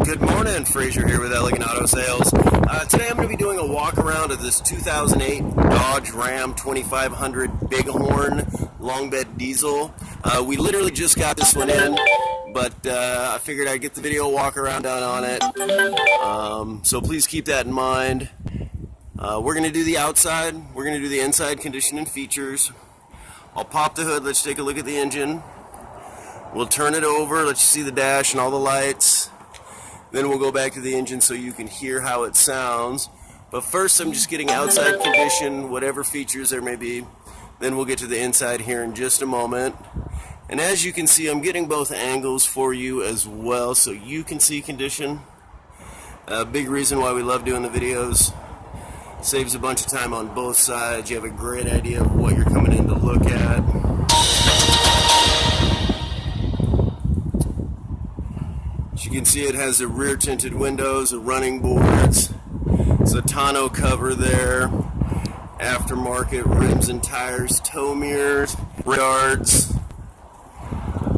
Good morning, Frazier here with Elegant Auto Sales. Today I'm going to be doing a walk around of this 2008 Dodge Ram 2500 Bighorn long bed diesel. We literally just got this one in, but I figured I'd get the video walk around done on it. So please keep that in mind. We're going to do the outside, we're going to do the inside condition and features. I'll pop the hood, let's take a look at the engine. We'll turn it over, let you see the dash and all the lights. Then we'll go back to the engine so you can hear how it sounds. But first I'm just getting outside condition, whatever features there may be. Then we'll get to the inside here in just a moment. And as you can see, I'm getting both angles for you as well so you can see condition. A big reason why we love doing the videos. Saves a bunch of time on both sides. You have a great idea of what you're coming in to look at. As you can see, it has the rear tinted windows, the running boards. It's a tonneau cover there. Aftermarket rims and tires, tow mirrors, yards.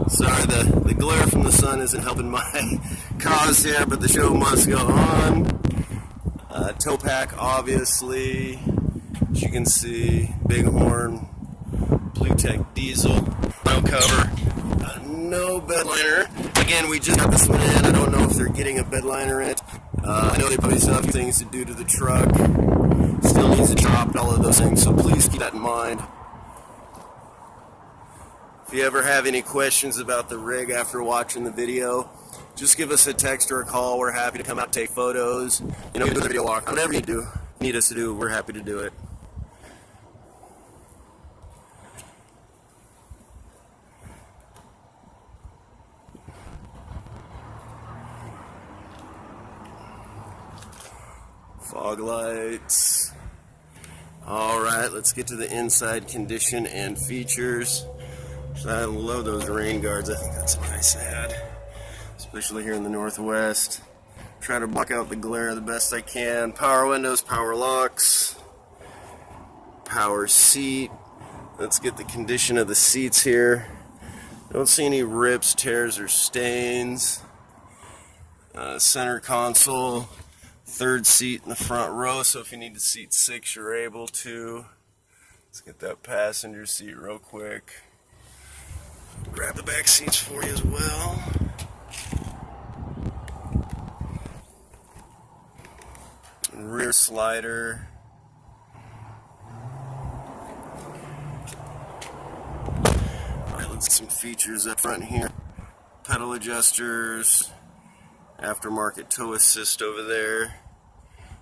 Sorry, the glare from the sun isn't helping my cause here, but the show must go on. Tow pack, obviously. As you can see, Bighorn, Blue Tech diesel, tonneau cover. No bed liner. Again, we just got this one in. I don't know if they're getting a bed liner in it. I know they probably still have things to do to the truck. Still needs to drop all of those things, so please keep that in mind. If you ever have any questions about the rig after watching the video, just give us a text or a call. We're happy to come out and take photos. You know, do the video walk. Whatever you need us to do, we're happy to do it. Fog lights. Alright, let's get to the inside condition and features. I love those rain guards. I think that's a nice ad, especially here in the Northwest. Try to block out the glare the best I can. Power windows, power locks, power seat. Let's get the condition of the seats here. Don't see any rips, tears, or stains. Center console. Third seat in the front row, so if you need to seat 6, you're able to. Let's get that passenger seat real quick. Grab the back seats for you as well. Rear slider. Alright, let's get some features up front here. Pedal adjusters. Aftermarket tow assist over there.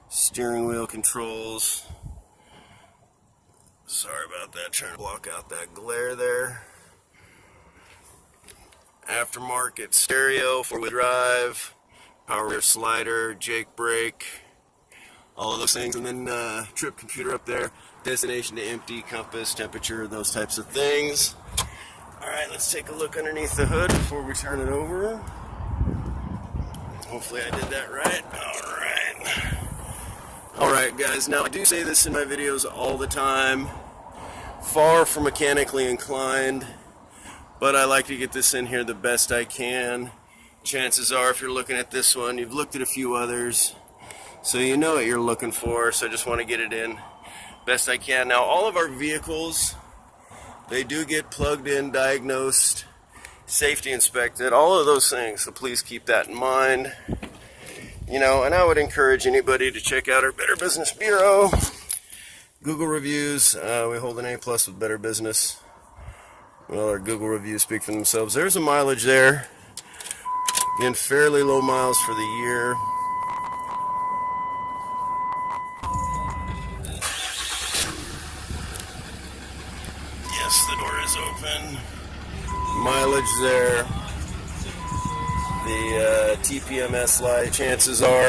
Steering wheel controls. Sorry about that, trying to block out that glare there. Aftermarket stereo, 4-wheel drive, power rear slider, Jake brake, all of those things. And then trip computer up there, destination to empty, compass, temperature, those types of things. Alright, let's take a look underneath the hood before we turn it over. Hopefully I did that right. Alright guys, now I do say this in my videos all the time. Far from mechanically inclined, but I like to get this in here the best I can. Chances are if you're looking at this one, you've looked at a few others, so you know what you're looking for, so I just want to get it in best I can. Now all of our vehicles, they do get plugged in, diagnosed, safety inspected, all of those things, so please keep that in mind. You know, and I would encourage anybody to check out our Better Business Bureau. Google reviews, we hold an A+ with Better Business. Well, our Google reviews speak for themselves. There's a mileage there. Again, fairly low miles for the year. Yes, the door is open. Mileage there. The TPMS light, chances are,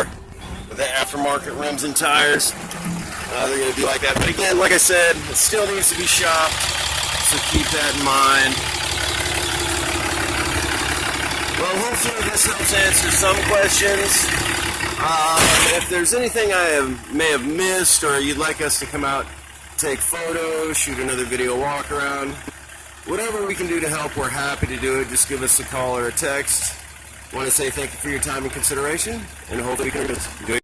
with the aftermarket rims and tires, they're going to be like that. But again, like I said, it still needs to be shopped, so keep that in mind. Well, hopefully this helps answer some questions. If there's anything I may have missed, or you'd like us to come out, take photos, shoot another video walk around, whatever we can do to help, we're happy to do it. Just give us a call or a text. want to say thank you for your time and consideration, and hopefully we can enjoy